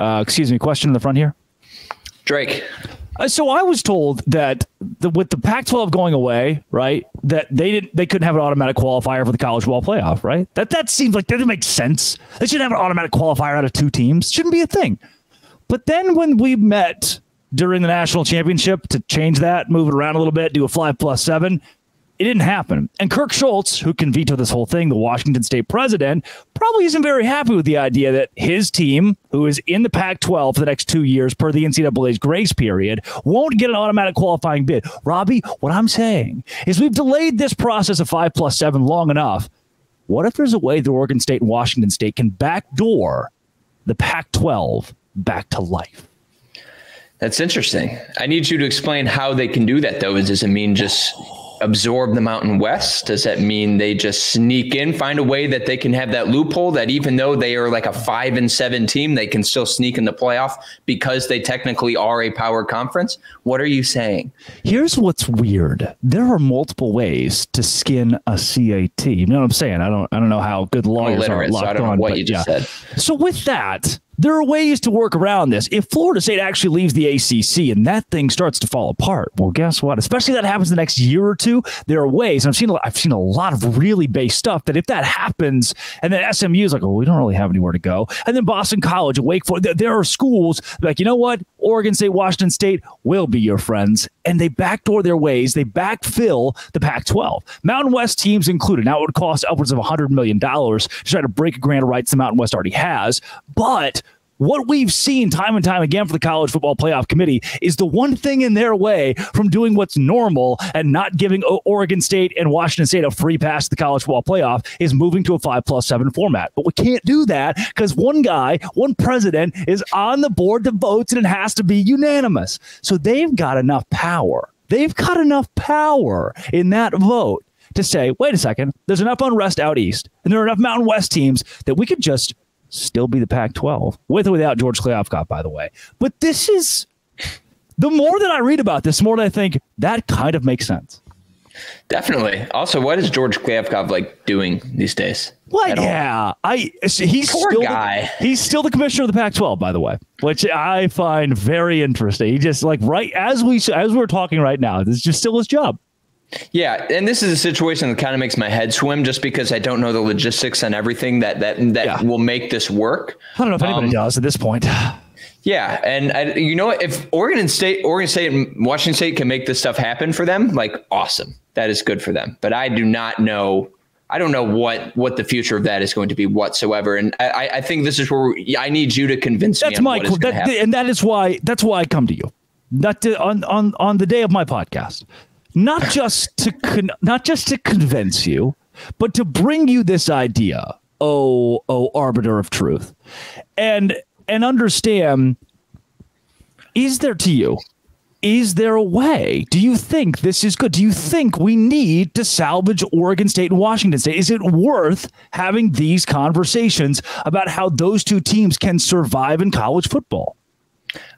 Question in the front here. Drake. So I was told that with the Pac-12 going away, right, that they couldn't have an automatic qualifier for the college football playoff, right? That seems like that doesn't make sense. They should have an automatic qualifier out of 2 teams. Shouldn't be a thing. But then when we met during the national championship to change that, move it around a little bit, do a 5+7, it didn't happen. And Kirk Schultz, who can veto this whole thing, the Washington State president, probably isn't very happy with the idea that his team, who is in the Pac-12 for the next 2 years per the NCAA's grace period, won't get an automatic qualifying bid. Robbie, what I'm saying is we've delayed this process of 5+7 long enough. What if there's a way that Oregon State and Washington State can backdoor the Pac-12 back to life? That's interesting. I need you to explain how they can do that, though. Does it mean just absorb the Mountain West? Does that mean they just sneak in, find a way that they can have that loophole that even though they are like a 5-7 team, they can still sneak in the playoff because they technically are a power conference? What are you saying? Here's what's weird. There are multiple ways to skin a CAT. You know what I'm saying? I don't know how good lawyers are locked so I don't know on, what you just said. So with that, there are ways to work around this. If Florida State actually leaves the ACC and that thing starts to fall apart, well, guess what? Especially if that happens the next year or two, there are ways. I've seen a lot of really base stuff that if that happens, and then SMU is like, oh, we don't really have anywhere to go, and then Boston College, Wake Forest, there are schools like, you know what? Oregon State, Washington State will be your friends, and they backdoor their ways. They backfill the Pac-12. Mountain West teams included. Now it would cost upwards of $100 million to try to break a grant of rights the Mountain West already has, but what we've seen time and time again for the College Football Playoff Committee is the one thing in their way from doing what's normal and not giving Oregon State and Washington State a free pass to the College Football Playoff is moving to a 5+7 format. But we can't do that because one president is on the board that votes, and it has to be unanimous. So they've got enough power. They've got enough power in that vote to say, wait a second, there's enough unrest out east, and there are enough Mountain West teams that we could just still be the Pac-12, with or without George Kliavkoff, by the way. But this is, the more that I read about this, the more that I think that kind of makes sense. Definitely. Also, what is George Kliavkoff like doing these days? Well, yeah, he's still the commissioner of the Pac-12, by the way, which I find very interesting. He just right as we're talking right now, this is just still his job. Yeah, and this is a situation that kind of makes my head swim just because I don't know the logistics and everything that will make this work. I don't know if anybody does at this point. Yeah, and if Oregon State and Washington State can make this stuff happen for them, awesome. That is good for them. But I do not know. I don't know what the future of that is going to be whatsoever. And I think this is where I need you to convince me. That's what is going to happen. And that's why I come to you, on the day of my podcast. Not just to convince you, but to bring you this idea, arbiter of truth, and understand, is there a way? Do you think this is good? Do you think we need to salvage Oregon State and Washington State? Is it worth having these conversations about how those two teams can survive in college football?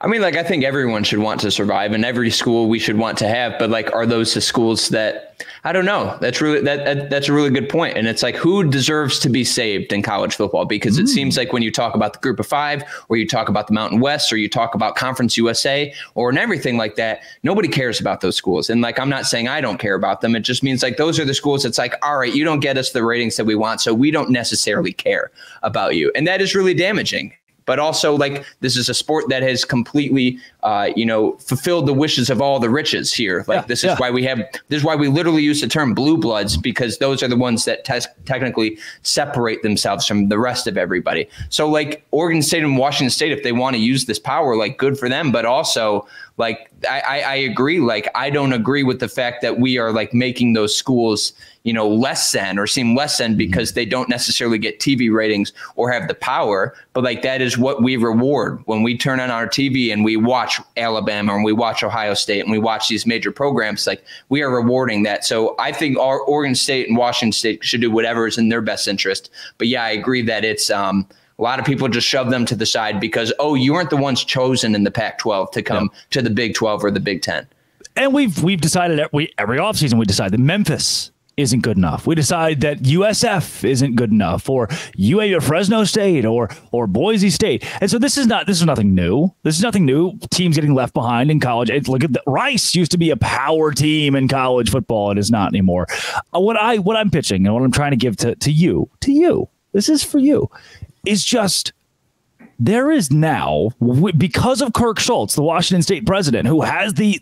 I mean, I think everyone should want to survive, and every school we should want to have. But are those the schools that, I don't know. That's really that's a really good point. And it's who deserves to be saved in college football? Because it seems like when you talk about the Group of Five, or you talk about the Mountain West, or you talk about Conference USA, or in everything like that, nobody cares about those schools. And I'm not saying I don't care about them. It just means those are the schools that's all right, you don't get us the ratings that we want, so we don't necessarily care about you. And that is really damaging. But also, this is a sport that has completely, fulfilled the wishes of all the riches here. This is why we literally use the term blue bloods, because those are the ones that technically separate themselves from the rest of everybody. So Oregon State and Washington State, if they want to use this power, good for them. But also, I agree. I don't agree with the fact that we are making those schools, less than or seem less than because they don't necessarily get TV ratings or have the power. But that is what we reward when we turn on our TV and we watch Alabama and we watch Ohio State and we watch these major programs. We are rewarding that. So I think our Oregon State and Washington State should do whatever is in their best interest. But yeah, I agree that it's a lot of people just shove them to the side because, you weren't the ones chosen in the Pac-12 to come to the Big 12 or the Big 10. And we've decided every offseason we decide that Memphis isn't good enough. We decide that USF isn't good enough, or UA or Fresno State, or Boise State. And so this is nothing new. This is nothing new. Teams getting left behind in college. Look at Rice used to be a power team in college football. It is not anymore. What I'm pitching and what I'm trying to give to you, this is for you, is just there is now, because of Kirk Schultz, the Washington State president, who has the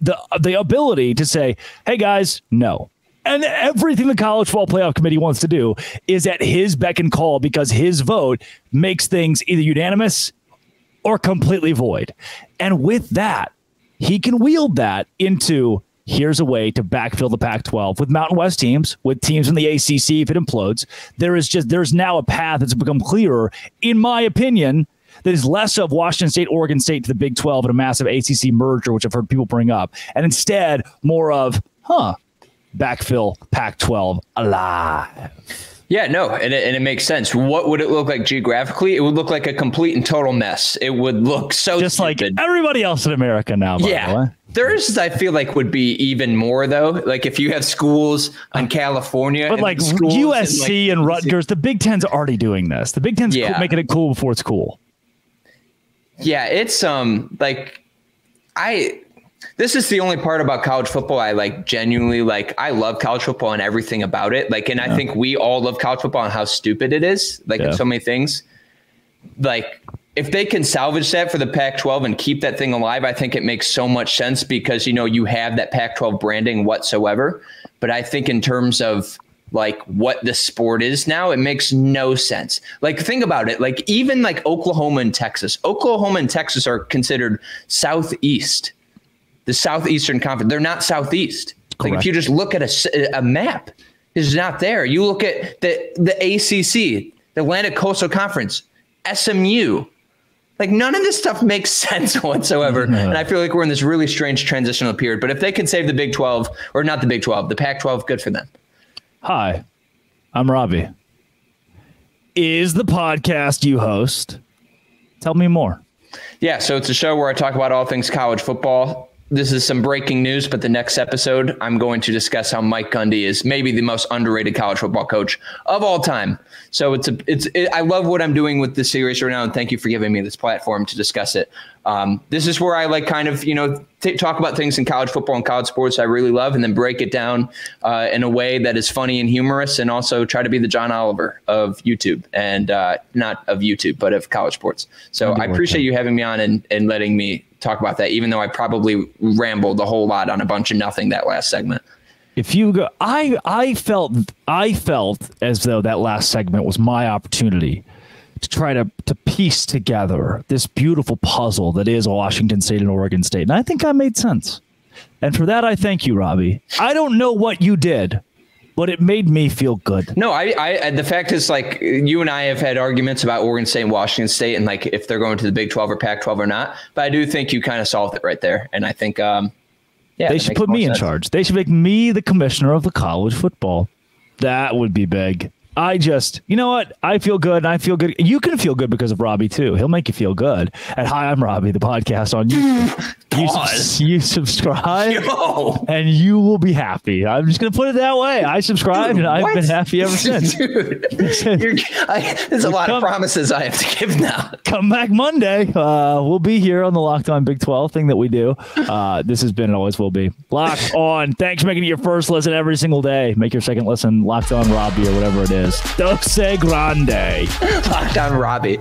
ability to say, hey guys, no. And everything the College Football Playoff Committee wants to do is at his beck and call, because his vote makes things either unanimous or completely void. And with that, he can wield that into, here's a way to backfill the Pac-12 with Mountain West teams, with teams in the ACC if it implodes. There's now a path that's become clearer, in my opinion, that is less of Washington State, Oregon State to the Big 12 and a massive ACC merger, which I've heard people bring up, and instead more of, backfill Pac-12 alive. Yeah, no, and it makes sense. What would it look like geographically? It would look like a complete and total mess. It would look so just stupid. Like everybody else in America now. By the way. There's, I feel like, would be even more though. Like if you have schools in California, but like USC and Rutgers, the Big Ten's already doing this. The Big Ten's making it cool before it's cool. Yeah, it's this is the only part about college football I like genuinely like. I love college football and everything about it. Like, and I think we all love college football and how stupid it is. Like in so many things. Like if they can salvage that for the Pac-12 and keep that thing alive, I think it makes so much sense because, you know, you have that Pac-12 branding whatsoever. But I think in terms of like what the sport is now, it makes no sense. Like think about it. Like even like Oklahoma and Texas are considered Southeast. The Southeastern Conference, they're not Southeast. Correct. Like if you just look at a map, it's not there. You look at the ACC, the Atlantic Coastal Conference, SMU. Like none of this stuff makes sense whatsoever. No. And I feel like we're in this really strange transitional period. But if they can save the Big 12, or not the Big 12, the Pac-12, good for them. Hi, I'm Robbie. Is the podcast you host? Tell me more. Yeah, so it's a show where I talk about all things college football. This is some breaking news, but the next episode, I'm going to discuss how Mike Gundy is maybe the most underrated college football coach of all time. So I love what I'm doing with this series right now, and thank you for giving me this platform to discuss it. This is where I like kind of, you know, talk about things in college football and college sports I really love, and then break it down in a way that is funny and humorous, and also try to be the John Oliver of YouTube, and not of YouTube, but of college sports. So I appreciate you having me on and letting me talk about that, even though I probably rambled a whole lot on a bunch of nothing that last segment. If you go, I felt as though that last segment was my opportunity to try to piece together this beautiful puzzle that is Washington State and Oregon State. And I think I made sense. And for that, I thank you, Robbie. I don't know what you did, but it made me feel good. No, I the fact is, like, you and I have had arguments about Oregon State and Washington State and like if they're going to the Big 12 or Pac-12 or not. But I do think you kind of solved it right there. And I think, they should put me in charge. They should make me the commissioner of the college football. That would be big. You know what? I feel good, and I feel good. You can feel good because of Robbie, too. He'll make you feel good. And Hi, I'm Robbie, the podcast on YouTube. You subscribe, and you will be happy. I'm just going to put it that way. I subscribed, and I've been happy ever since. Dude, there's a lot of promises I have to give now. Come back Monday. We'll be here on the Locked On Big 12 thing that we do. This has been and always will be Locked On. Thanks for making it your first listen every single day. Make your second listen Locked On Robbie or whatever it is. Dose Grande. Locked On Robbie.